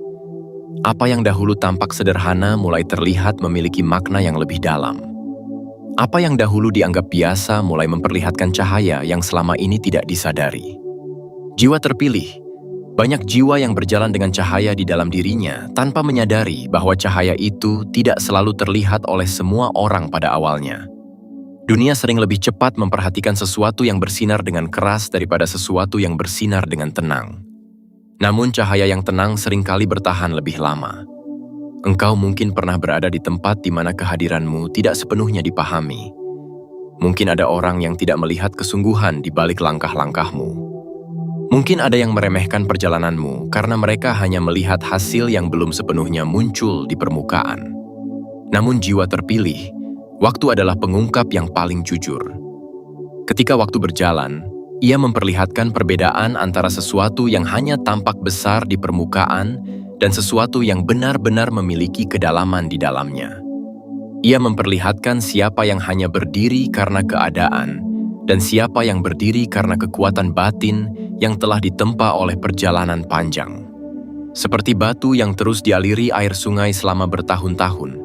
Apa yang dahulu tampak sederhana mulai terlihat memiliki makna yang lebih dalam. Apa yang dahulu dianggap biasa mulai memperlihatkan cahaya yang selama ini tidak disadari. Jiwa terpilih. Banyak jiwa yang berjalan dengan cahaya di dalam dirinya tanpa menyadari bahwa cahaya itu tidak selalu terlihat oleh semua orang pada awalnya. Dunia sering lebih cepat memperhatikan sesuatu yang bersinar dengan keras daripada sesuatu yang bersinar dengan tenang. Namun cahaya yang tenang seringkali bertahan lebih lama. Engkau mungkin pernah berada di tempat di mana kehadiranmu tidak sepenuhnya dipahami. Mungkin ada orang yang tidak melihat kesungguhan di balik langkah-langkahmu. Mungkin ada yang meremehkan perjalananmu karena mereka hanya melihat hasil yang belum sepenuhnya muncul di permukaan. Namun jiwa terpilih, waktu adalah pengungkap yang paling jujur. Ketika waktu berjalan, ia memperlihatkan perbedaan antara sesuatu yang hanya tampak besar di permukaan dan sesuatu yang benar-benar memiliki kedalaman di dalamnya. Ia memperlihatkan siapa yang hanya berdiri karena keadaan dan siapa yang berdiri karena kekuatan batin yang telah ditempa oleh perjalanan panjang. Seperti batu yang terus dialiri air sungai selama bertahun-tahun,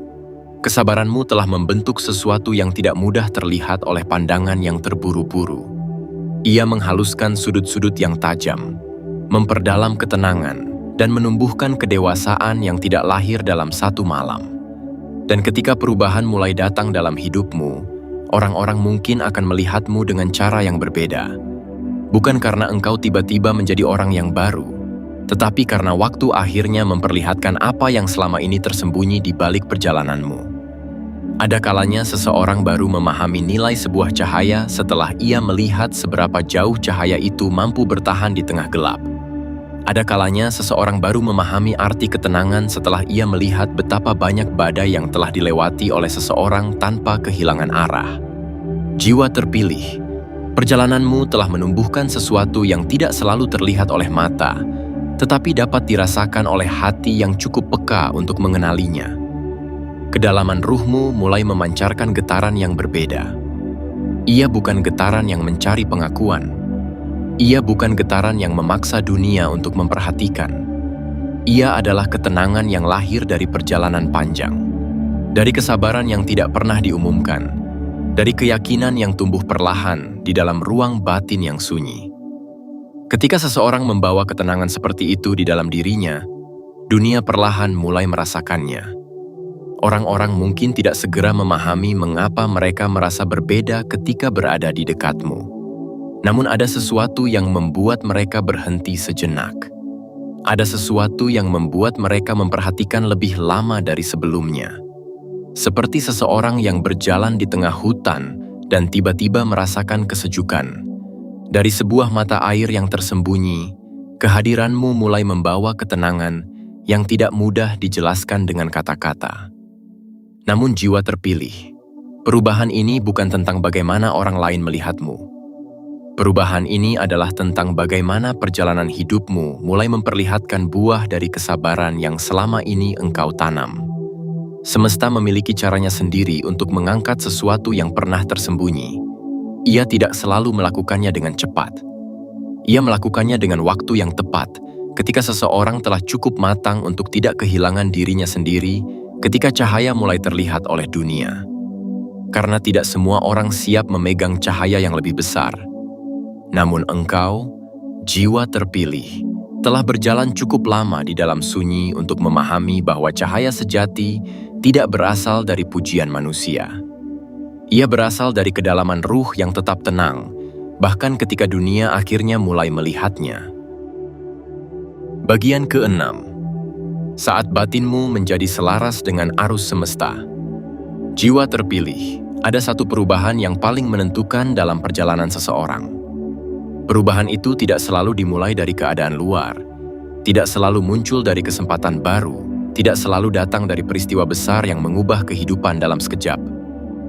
kesabaranmu telah membentuk sesuatu yang tidak mudah terlihat oleh pandangan yang terburu-buru. Ia menghaluskan sudut-sudut yang tajam, memperdalam ketenangan, dan menumbuhkan kedewasaan yang tidak lahir dalam satu malam. Dan ketika perubahan mulai datang dalam hidupmu, orang-orang mungkin akan melihatmu dengan cara yang berbeda. Bukan karena engkau tiba-tiba menjadi orang yang baru, tetapi karena waktu akhirnya memperlihatkan apa yang selama ini tersembunyi di balik perjalananmu. Ada kalanya seseorang baru memahami nilai sebuah cahaya setelah ia melihat seberapa jauh cahaya itu mampu bertahan di tengah gelap. Ada kalanya seseorang baru memahami arti ketenangan setelah ia melihat betapa banyak badai yang telah dilewati oleh seseorang tanpa kehilangan arah. Jiwa terpilih, perjalananmu telah menumbuhkan sesuatu yang tidak selalu terlihat oleh mata, tetapi dapat dirasakan oleh hati yang cukup peka untuk mengenalinya. Kedalaman ruhmu mulai memancarkan getaran yang berbeda. Ia bukan getaran yang mencari pengakuan. Ia bukan getaran yang memaksa dunia untuk memperhatikan. Ia adalah ketenangan yang lahir dari perjalanan panjang, dari kesabaran yang tidak pernah diumumkan, dari keyakinan yang tumbuh perlahan di dalam ruang batin yang sunyi. Ketika seseorang membawa ketenangan seperti itu di dalam dirinya, dunia perlahan mulai merasakannya. Orang-orang mungkin tidak segera memahami mengapa mereka merasa berbeda ketika berada di dekatmu. Namun ada sesuatu yang membuat mereka berhenti sejenak. Ada sesuatu yang membuat mereka memperhatikan lebih lama dari sebelumnya. Seperti seseorang yang berjalan di tengah hutan dan tiba-tiba merasakan kesejukan. Dari sebuah mata air yang tersembunyi, kehadiranmu mulai membawa ketenangan yang tidak mudah dijelaskan dengan kata-kata. Namun jiwa terpilih, perubahan ini bukan tentang bagaimana orang lain melihatmu. Perubahan ini adalah tentang bagaimana perjalanan hidupmu mulai memperlihatkan buah dari kesabaran yang selama ini engkau tanam. Semesta memiliki caranya sendiri untuk mengangkat sesuatu yang pernah tersembunyi. Ia tidak selalu melakukannya dengan cepat. Ia melakukannya dengan waktu yang tepat, ketika seseorang telah cukup matang untuk tidak kehilangan dirinya sendiri, ketika cahaya mulai terlihat oleh dunia. Karena tidak semua orang siap memegang cahaya yang lebih besar. Namun engkau, jiwa terpilih, telah berjalan cukup lama di dalam sunyi untuk memahami bahwa cahaya sejati tidak berasal dari pujian manusia. Ia berasal dari kedalaman ruh yang tetap tenang, bahkan ketika dunia akhirnya mulai melihatnya. Bagian ke-6. Saat batinmu menjadi selaras dengan arus semesta. Jiwa terpilih, ada satu perubahan yang paling menentukan dalam perjalanan seseorang. Perubahan itu tidak selalu dimulai dari keadaan luar, tidak selalu muncul dari kesempatan baru, tidak selalu datang dari peristiwa besar yang mengubah kehidupan dalam sekejap.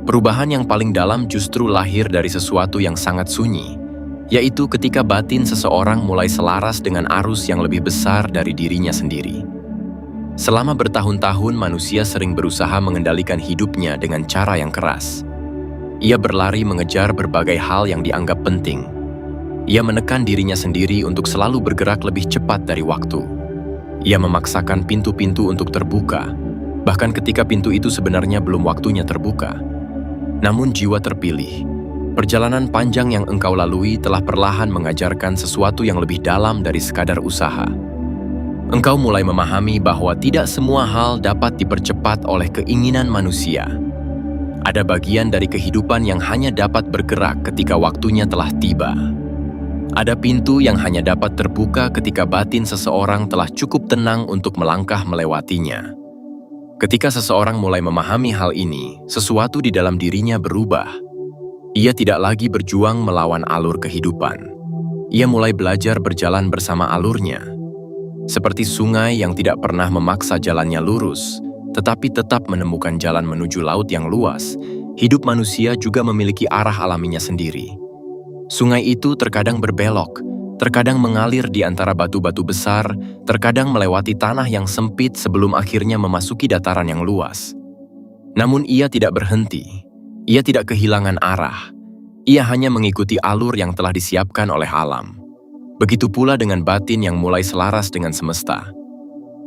Perubahan yang paling dalam justru lahir dari sesuatu yang sangat sunyi, yaitu ketika batin seseorang mulai selaras dengan arus yang lebih besar dari dirinya sendiri. Selama bertahun-tahun manusia sering berusaha mengendalikan hidupnya dengan cara yang keras. Ia berlari mengejar berbagai hal yang dianggap penting. Ia menekan dirinya sendiri untuk selalu bergerak lebih cepat dari waktu. Ia memaksakan pintu-pintu untuk terbuka, bahkan ketika pintu itu sebenarnya belum waktunya terbuka. Namun jiwa terpilih, perjalanan panjang yang engkau lalui telah perlahan mengajarkan sesuatu yang lebih dalam dari sekadar usaha. Engkau mulai memahami bahwa tidak semua hal dapat dipercepat oleh keinginan manusia. Ada bagian dari kehidupan yang hanya dapat bergerak ketika waktunya telah tiba. Ada pintu yang hanya dapat terbuka ketika batin seseorang telah cukup tenang untuk melangkah melewatinya. Ketika seseorang mulai memahami hal ini, sesuatu di dalam dirinya berubah. Ia tidak lagi berjuang melawan alur kehidupan. Ia mulai belajar berjalan bersama alurnya. Seperti sungai yang tidak pernah memaksa jalannya lurus, tetapi tetap menemukan jalan menuju laut yang luas, hidup manusia juga memiliki arah alaminya sendiri. Sungai itu terkadang berbelok, terkadang mengalir di antara batu-batu besar, terkadang melewati tanah yang sempit sebelum akhirnya memasuki dataran yang luas. Namun ia tidak berhenti, ia tidak kehilangan arah, ia hanya mengikuti alur yang telah disiapkan oleh alam. Begitu pula dengan batin yang mulai selaras dengan semesta.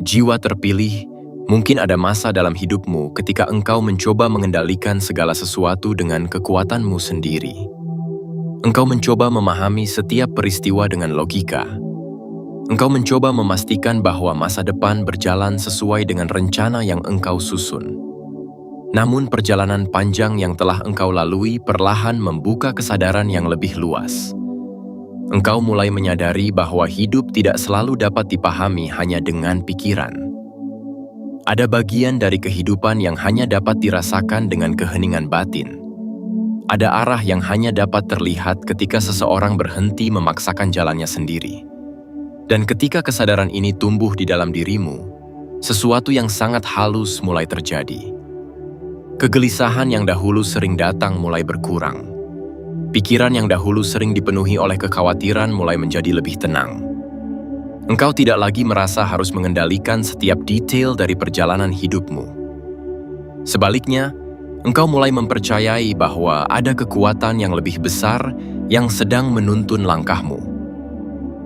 Jiwa terpilih, mungkin ada masa dalam hidupmu ketika engkau mencoba mengendalikan segala sesuatu dengan kekuatanmu sendiri. Engkau mencoba memahami setiap peristiwa dengan logika. Engkau mencoba memastikan bahwa masa depan berjalan sesuai dengan rencana yang engkau susun. Namun perjalanan panjang yang telah engkau lalui perlahan membuka kesadaran yang lebih luas. Engkau mulai menyadari bahwa hidup tidak selalu dapat dipahami hanya dengan pikiran. Ada bagian dari kehidupan yang hanya dapat dirasakan dengan keheningan batin. Ada arah yang hanya dapat terlihat ketika seseorang berhenti memaksakan jalannya sendiri. Dan ketika kesadaran ini tumbuh di dalam dirimu, sesuatu yang sangat halus mulai terjadi. Kegelisahan yang dahulu sering datang mulai berkurang. Pikiran yang dahulu sering dipenuhi oleh kekhawatiran mulai menjadi lebih tenang. Engkau tidak lagi merasa harus mengendalikan setiap detail dari perjalanan hidupmu. Sebaliknya, engkau mulai mempercayai bahwa ada kekuatan yang lebih besar yang sedang menuntun langkahmu.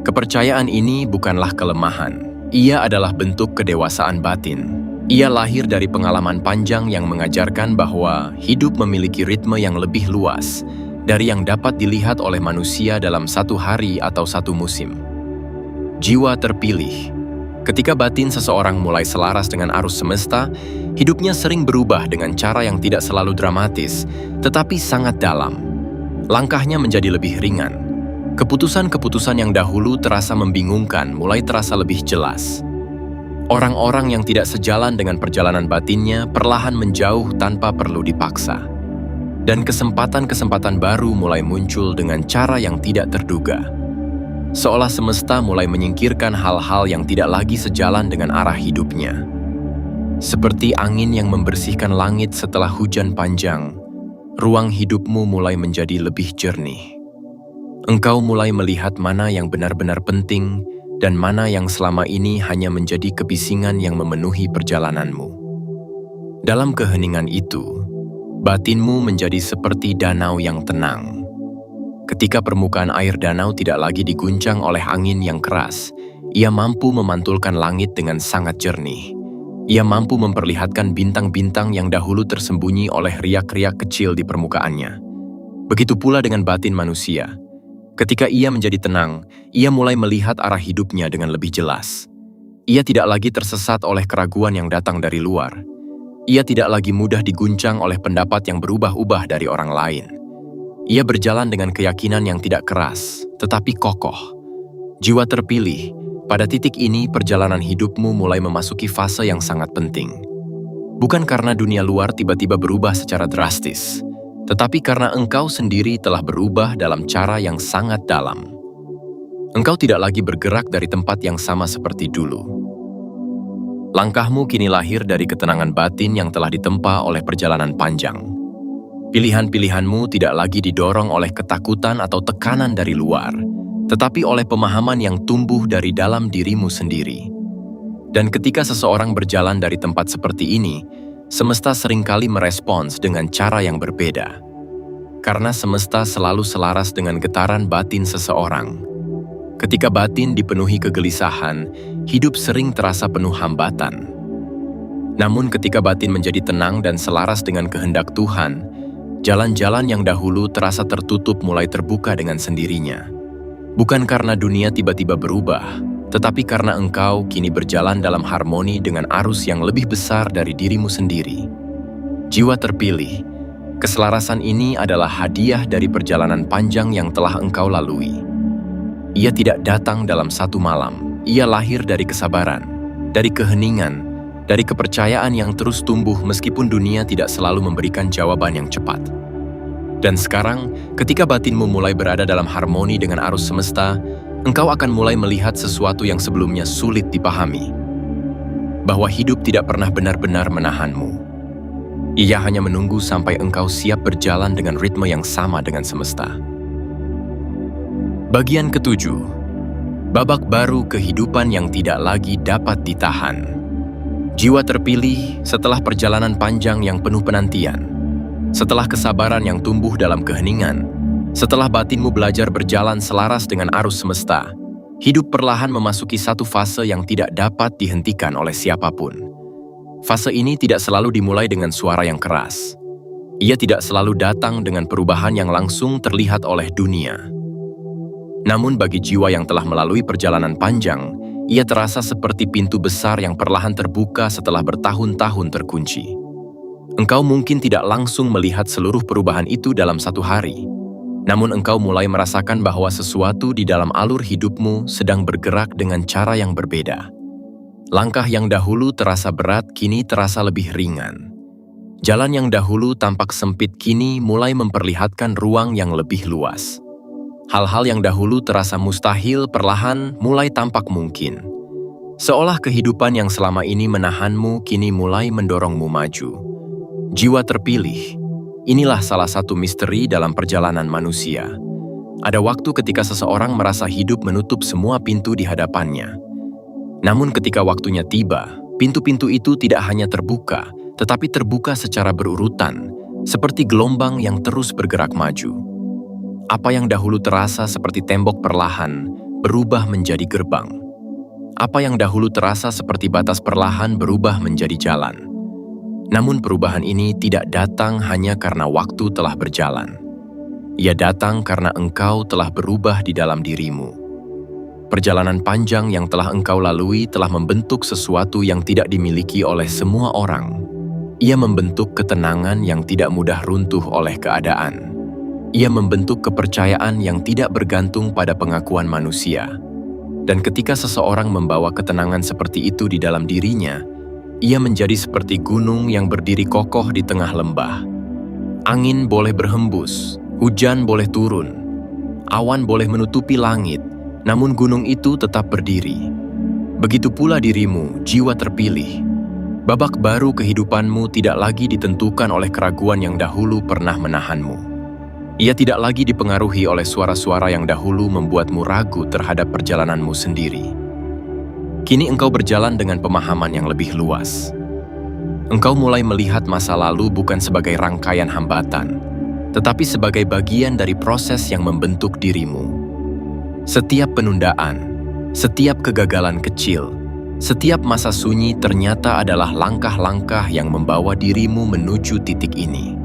Kepercayaan ini bukanlah kelemahan. Ia adalah bentuk kedewasaan batin. Ia lahir dari pengalaman panjang yang mengajarkan bahwa hidup memiliki ritme yang lebih luas dari yang dapat dilihat oleh manusia dalam satu hari atau satu musim. Jiwa terpilih. Ketika batin seseorang mulai selaras dengan arus semesta, hidupnya sering berubah dengan cara yang tidak selalu dramatis, tetapi sangat dalam. Langkahnya menjadi lebih ringan. Keputusan-keputusan yang dahulu terasa membingungkan mulai terasa lebih jelas. Orang-orang yang tidak sejalan dengan perjalanan batinnya perlahan menjauh tanpa perlu dipaksa. Dan kesempatan-kesempatan baru mulai muncul dengan cara yang tidak terduga. Seolah semesta mulai menyingkirkan hal-hal yang tidak lagi sejalan dengan arah hidupnya. Seperti angin yang membersihkan langit setelah hujan panjang, ruang hidupmu mulai menjadi lebih jernih. Engkau mulai melihat mana yang benar-benar penting dan mana yang selama ini hanya menjadi kebisingan yang memenuhi perjalananmu. Dalam keheningan itu, batinmu menjadi seperti danau yang tenang. Ketika permukaan air danau tidak lagi diguncang oleh angin yang keras, ia mampu memantulkan langit dengan sangat jernih. Ia mampu memperlihatkan bintang-bintang yang dahulu tersembunyi oleh riak-riak kecil di permukaannya. Begitu pula dengan batin manusia. Ketika ia menjadi tenang, ia mulai melihat arah hidupnya dengan lebih jelas. Ia tidak lagi tersesat oleh keraguan yang datang dari luar. Ia tidak lagi mudah diguncang oleh pendapat yang berubah-ubah dari orang lain. Ia berjalan dengan keyakinan yang tidak keras, tetapi kokoh. Jiwa terpilih, pada titik ini perjalanan hidupmu mulai memasuki fase yang sangat penting. Bukan karena dunia luar tiba-tiba berubah secara drastis, tetapi karena engkau sendiri telah berubah dalam cara yang sangat dalam. Engkau tidak lagi bergerak dari tempat yang sama seperti dulu. Langkahmu kini lahir dari ketenangan batin yang telah ditempa oleh perjalanan panjang. Pilihan-pilihanmu tidak lagi didorong oleh ketakutan atau tekanan dari luar, tetapi oleh pemahaman yang tumbuh dari dalam dirimu sendiri. Dan ketika seseorang berjalan dari tempat seperti ini, semesta seringkali merespons dengan cara yang berbeda. Karena semesta selalu selaras dengan getaran batin seseorang. Ketika batin dipenuhi kegelisahan, hidup sering terasa penuh hambatan. Namun ketika batin menjadi tenang dan selaras dengan kehendak Tuhan, jalan-jalan yang dahulu terasa tertutup mulai terbuka dengan sendirinya. Bukan karena dunia tiba-tiba berubah, tetapi karena engkau kini berjalan dalam harmoni dengan arus yang lebih besar dari dirimu sendiri. Jiwa terpilih, keselarasan ini adalah hadiah dari perjalanan panjang yang telah engkau lalui. Ia tidak datang dalam satu malam. Ia lahir dari kesabaran, dari keheningan, dari kepercayaan yang terus tumbuh meskipun dunia tidak selalu memberikan jawaban yang cepat. Dan sekarang, ketika batinmu mulai berada dalam harmoni dengan arus semesta, engkau akan mulai melihat sesuatu yang sebelumnya sulit dipahami. Bahwa hidup tidak pernah benar-benar menahanmu. Ia hanya menunggu sampai engkau siap berjalan dengan ritme yang sama dengan semesta. Bagian ketujuh, babak baru kehidupan yang tidak lagi dapat ditahan. Jiwa terpilih setelah perjalanan panjang yang penuh penantian, setelah kesabaran yang tumbuh dalam keheningan, setelah batinmu belajar berjalan selaras dengan arus semesta, hidup perlahan memasuki satu fase yang tidak dapat dihentikan oleh siapapun. Fase ini tidak selalu dimulai dengan suara yang keras. Ia tidak selalu datang dengan perubahan yang langsung terlihat oleh dunia. Namun bagi jiwa yang telah melalui perjalanan panjang, ia terasa seperti pintu besar yang perlahan terbuka setelah bertahun-tahun terkunci. Engkau mungkin tidak langsung melihat seluruh perubahan itu dalam satu hari. Namun engkau mulai merasakan bahwa sesuatu di dalam alur hidupmu sedang bergerak dengan cara yang berbeda. Langkah yang dahulu terasa berat kini terasa lebih ringan. Jalan yang dahulu tampak sempit kini mulai memperlihatkan ruang yang lebih luas. Hal-hal yang dahulu terasa mustahil perlahan mulai tampak mungkin. Seolah kehidupan yang selama ini menahanmu kini mulai mendorongmu maju. Jiwa terpilih. Inilah salah satu misteri dalam perjalanan manusia. Ada waktu ketika seseorang merasa hidup menutup semua pintu di hadapannya. Namun ketika waktunya tiba, pintu-pintu itu tidak hanya terbuka, tetapi terbuka secara berurutan, seperti gelombang yang terus bergerak maju. Apa yang dahulu terasa seperti tembok perlahan, berubah menjadi gerbang. Apa yang dahulu terasa seperti batas perlahan berubah menjadi jalan. Namun perubahan ini tidak datang hanya karena waktu telah berjalan. Ia datang karena engkau telah berubah di dalam dirimu. Perjalanan panjang yang telah engkau lalui telah membentuk sesuatu yang tidak dimiliki oleh semua orang. Ia membentuk ketenangan yang tidak mudah runtuh oleh keadaan. Ia membentuk kepercayaan yang tidak bergantung pada pengakuan manusia. Dan ketika seseorang membawa ketenangan seperti itu di dalam dirinya, ia menjadi seperti gunung yang berdiri kokoh di tengah lembah. Angin boleh berhembus, hujan boleh turun, awan boleh menutupi langit, namun gunung itu tetap berdiri. Begitu pula dirimu, jiwa terpilih. Babak baru kehidupanmu tidak lagi ditentukan oleh keraguan yang dahulu pernah menahanmu. Ia tidak lagi dipengaruhi oleh suara-suara yang dahulu membuatmu ragu terhadap perjalananmu sendiri. Kini engkau berjalan dengan pemahaman yang lebih luas. Engkau mulai melihat masa lalu bukan sebagai rangkaian hambatan, tetapi sebagai bagian dari proses yang membentuk dirimu. Setiap penundaan, setiap kegagalan kecil, setiap masa sunyi ternyata adalah langkah-langkah yang membawa dirimu menuju titik ini.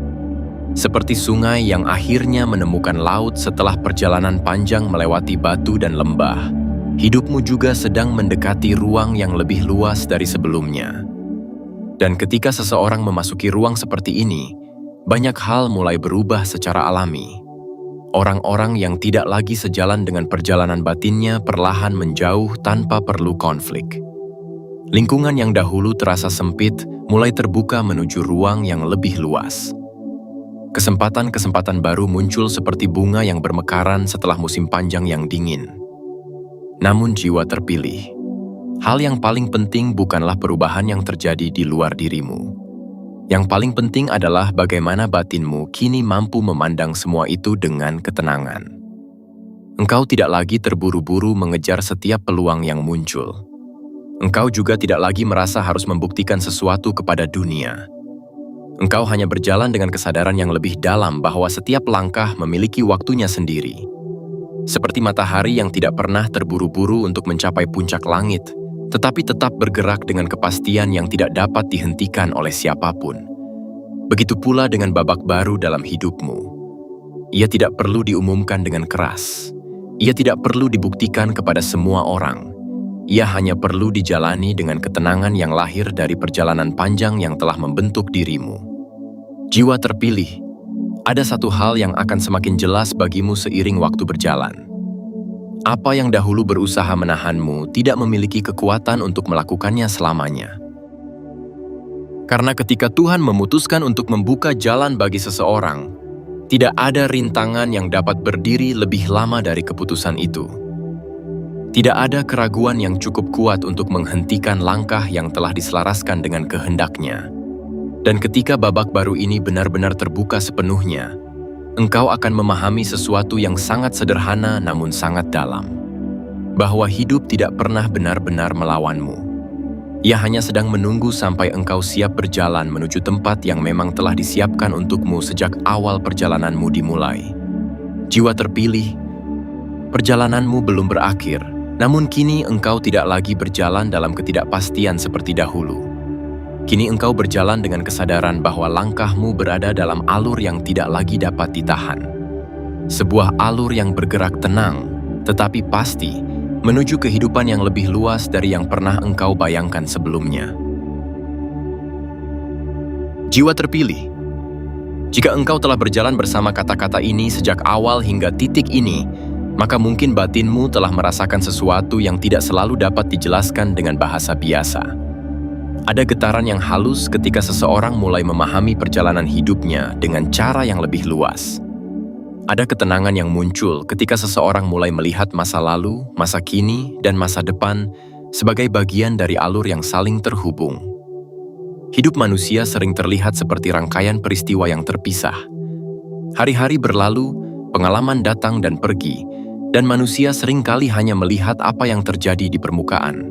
Seperti sungai yang akhirnya menemukan laut setelah perjalanan panjang melewati batu dan lembah, hidupmu juga sedang mendekati ruang yang lebih luas dari sebelumnya. Dan ketika seseorang memasuki ruang seperti ini, banyak hal mulai berubah secara alami. Orang-orang yang tidak lagi sejalan dengan perjalanan batinnya perlahan menjauh tanpa perlu konflik. Lingkungan yang dahulu terasa sempit mulai terbuka menuju ruang yang lebih luas. Kesempatan-kesempatan baru muncul seperti bunga yang bermekaran setelah musim panjang yang dingin. Namun jiwa terpilih. Hal yang paling penting bukanlah perubahan yang terjadi di luar dirimu. Yang paling penting adalah bagaimana batinmu kini mampu memandang semua itu dengan ketenangan. Engkau tidak lagi terburu-buru mengejar setiap peluang yang muncul. Engkau juga tidak lagi merasa harus membuktikan sesuatu kepada dunia. Engkau hanya berjalan dengan kesadaran yang lebih dalam bahwa setiap langkah memiliki waktunya sendiri. Seperti matahari yang tidak pernah terburu-buru untuk mencapai puncak langit, tetapi tetap bergerak dengan kepastian yang tidak dapat dihentikan oleh siapapun. Begitu pula dengan babak baru dalam hidupmu. Ia tidak perlu diumumkan dengan keras. Ia tidak perlu dibuktikan kepada semua orang. Ia hanya perlu dijalani dengan ketenangan yang lahir dari perjalanan panjang yang telah membentuk dirimu. Jiwa terpilih, ada satu hal yang akan semakin jelas bagimu seiring waktu berjalan. Apa yang dahulu berusaha menahanmu tidak memiliki kekuatan untuk melakukannya selamanya. Karena ketika Tuhan memutuskan untuk membuka jalan bagi seseorang, tidak ada rintangan yang dapat berdiri lebih lama dari keputusan itu. Tidak ada keraguan yang cukup kuat untuk menghentikan langkah yang telah diselaraskan dengan kehendaknya. Dan ketika babak baru ini benar-benar terbuka sepenuhnya, engkau akan memahami sesuatu yang sangat sederhana namun sangat dalam. Bahwa hidup tidak pernah benar-benar melawanmu. Ia hanya sedang menunggu sampai engkau siap berjalan menuju tempat yang memang telah disiapkan untukmu sejak awal perjalananmu dimulai. Jiwa terpilih, perjalananmu belum berakhir, namun kini engkau tidak lagi berjalan dalam ketidakpastian seperti dahulu. Kini engkau berjalan dengan kesadaran bahwa langkahmu berada dalam alur yang tidak lagi dapat ditahan. Sebuah alur yang bergerak tenang, tetapi pasti, menuju kehidupan yang lebih luas dari yang pernah engkau bayangkan sebelumnya. Jiwa terpilih. Jika engkau telah berjalan bersama kata-kata ini sejak awal hingga titik ini, maka mungkin batinmu telah merasakan sesuatu yang tidak selalu dapat dijelaskan dengan bahasa biasa. Ada getaran yang halus ketika seseorang mulai memahami perjalanan hidupnya dengan cara yang lebih luas. Ada ketenangan yang muncul ketika seseorang mulai melihat masa lalu, masa kini, dan masa depan sebagai bagian dari alur yang saling terhubung. Hidup manusia sering terlihat seperti rangkaian peristiwa yang terpisah. Hari-hari berlalu, pengalaman datang dan pergi, dan manusia seringkali hanya melihat apa yang terjadi di permukaan.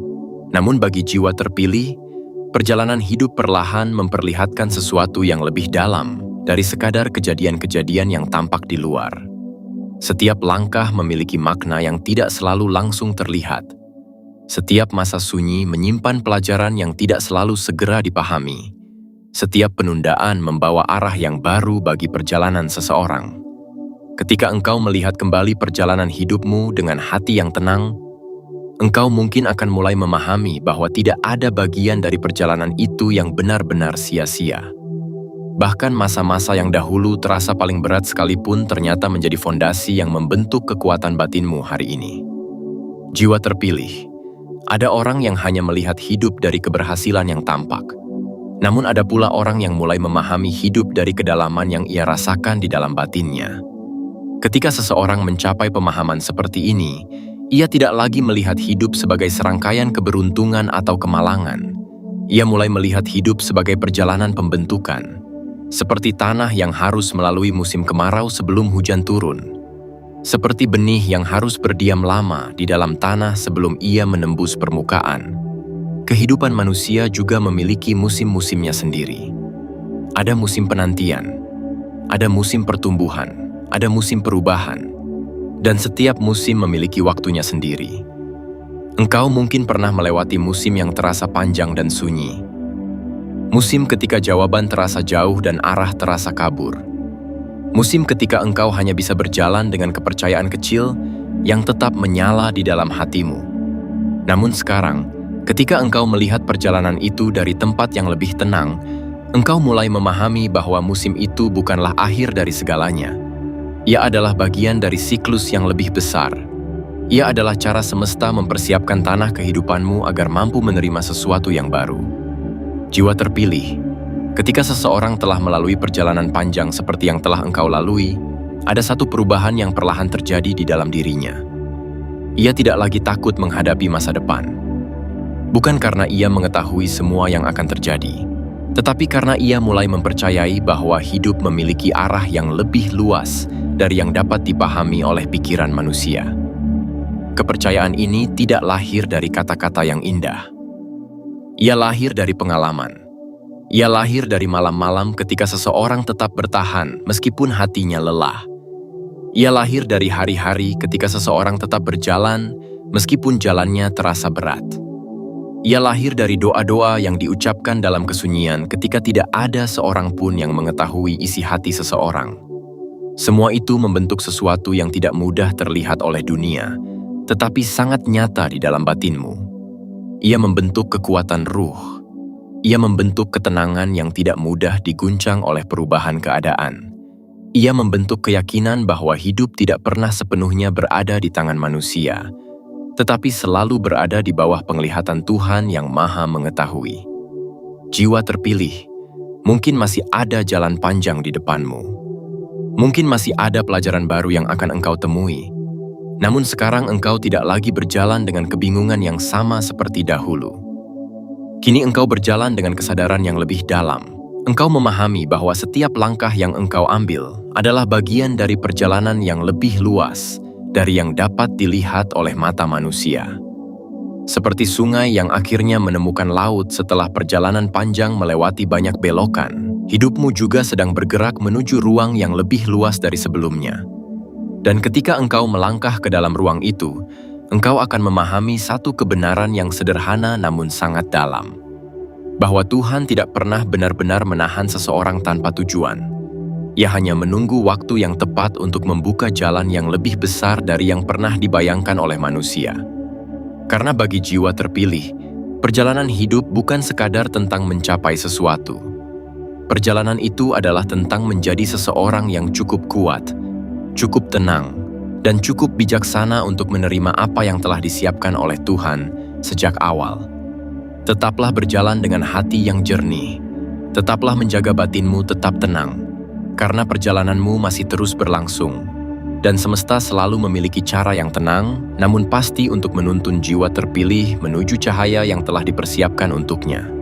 Namun bagi jiwa terpilih, perjalanan hidup perlahan memperlihatkan sesuatu yang lebih dalam dari sekadar kejadian-kejadian yang tampak di luar. Setiap langkah memiliki makna yang tidak selalu langsung terlihat. Setiap masa sunyi menyimpan pelajaran yang tidak selalu segera dipahami. Setiap penundaan membawa arah yang baru bagi perjalanan seseorang. Ketika engkau melihat kembali perjalanan hidupmu dengan hati yang tenang, engkau mungkin akan mulai memahami bahwa tidak ada bagian dari perjalanan itu yang benar-benar sia-sia. Bahkan masa-masa yang dahulu terasa paling berat sekalipun ternyata menjadi fondasi yang membentuk kekuatan batinmu hari ini. Jiwa terpilih. Ada orang yang hanya melihat hidup dari keberhasilan yang tampak. Namun ada pula orang yang mulai memahami hidup dari kedalaman yang ia rasakan di dalam batinnya. Ketika seseorang mencapai pemahaman seperti ini, ia tidak lagi melihat hidup sebagai serangkaian keberuntungan atau kemalangan. Ia mulai melihat hidup sebagai perjalanan pembentukan. Seperti tanah yang harus melalui musim kemarau sebelum hujan turun. Seperti benih yang harus berdiam lama di dalam tanah sebelum ia menembus permukaan. Kehidupan manusia juga memiliki musim-musimnya sendiri. Ada musim penantian, ada musim pertumbuhan, ada musim perubahan, dan setiap musim memiliki waktunya sendiri. Engkau mungkin pernah melewati musim yang terasa panjang dan sunyi. Musim ketika jawaban terasa jauh dan arah terasa kabur. Musim ketika engkau hanya bisa berjalan dengan kepercayaan kecil yang tetap menyala di dalam hatimu. Namun sekarang, ketika engkau melihat perjalanan itu dari tempat yang lebih tenang, engkau mulai memahami bahwa musim itu bukanlah akhir dari segalanya. Ia adalah bagian dari siklus yang lebih besar. Ia adalah cara semesta mempersiapkan tanah kehidupanmu agar mampu menerima sesuatu yang baru. Jiwa terpilih. Ketika seseorang telah melalui perjalanan panjang seperti yang telah engkau lalui, ada satu perubahan yang perlahan terjadi di dalam dirinya. Ia tidak lagi takut menghadapi masa depan. Bukan karena ia mengetahui semua yang akan terjadi, tetapi karena ia mulai mempercayai bahwa hidup memiliki arah yang lebih luas dari yang dapat dipahami oleh pikiran manusia. Kepercayaan ini tidak lahir dari kata-kata yang indah. Ia lahir dari pengalaman. Ia lahir dari malam-malam ketika seseorang tetap bertahan meskipun hatinya lelah. Ia lahir dari hari-hari ketika seseorang tetap berjalan meskipun jalannya terasa berat. Ia lahir dari doa-doa yang diucapkan dalam kesunyian ketika tidak ada seorang pun yang mengetahui isi hati seseorang. Semua itu membentuk sesuatu yang tidak mudah terlihat oleh dunia, tetapi sangat nyata di dalam batinmu. Ia membentuk kekuatan ruh. Ia membentuk ketenangan yang tidak mudah diguncang oleh perubahan keadaan. Ia membentuk keyakinan bahwa hidup tidak pernah sepenuhnya berada di tangan manusia, tetapi selalu berada di bawah penglihatan Tuhan yang Maha Mengetahui. Jiwa terpilih, mungkin masih ada jalan panjang di depanmu. Mungkin masih ada pelajaran baru yang akan engkau temui. Namun sekarang engkau tidak lagi berjalan dengan kebingungan yang sama seperti dahulu. Kini engkau berjalan dengan kesadaran yang lebih dalam. Engkau memahami bahwa setiap langkah yang engkau ambil adalah bagian dari perjalanan yang lebih luas dari yang dapat dilihat oleh mata manusia. Seperti sungai yang akhirnya menemukan laut setelah perjalanan panjang melewati banyak belokan, hidupmu juga sedang bergerak menuju ruang yang lebih luas dari sebelumnya. Dan ketika engkau melangkah ke dalam ruang itu, engkau akan memahami satu kebenaran yang sederhana namun sangat dalam. Bahwa Tuhan tidak pernah benar-benar menahan seseorang tanpa tujuan. Ia hanya menunggu waktu yang tepat untuk membuka jalan yang lebih besar dari yang pernah dibayangkan oleh manusia. Karena bagi jiwa terpilih, perjalanan hidup bukan sekadar tentang mencapai sesuatu. Perjalanan itu adalah tentang menjadi seseorang yang cukup kuat, cukup tenang, dan cukup bijaksana untuk menerima apa yang telah disiapkan oleh Tuhan sejak awal. Tetaplah berjalan dengan hati yang jernih. Tetaplah menjaga batinmu tetap tenang, karena perjalananmu masih terus berlangsung, Dan semesta selalu memiliki cara yang tenang, namun pasti untuk menuntun jiwa terpilih menuju cahaya yang telah dipersiapkan untuknya.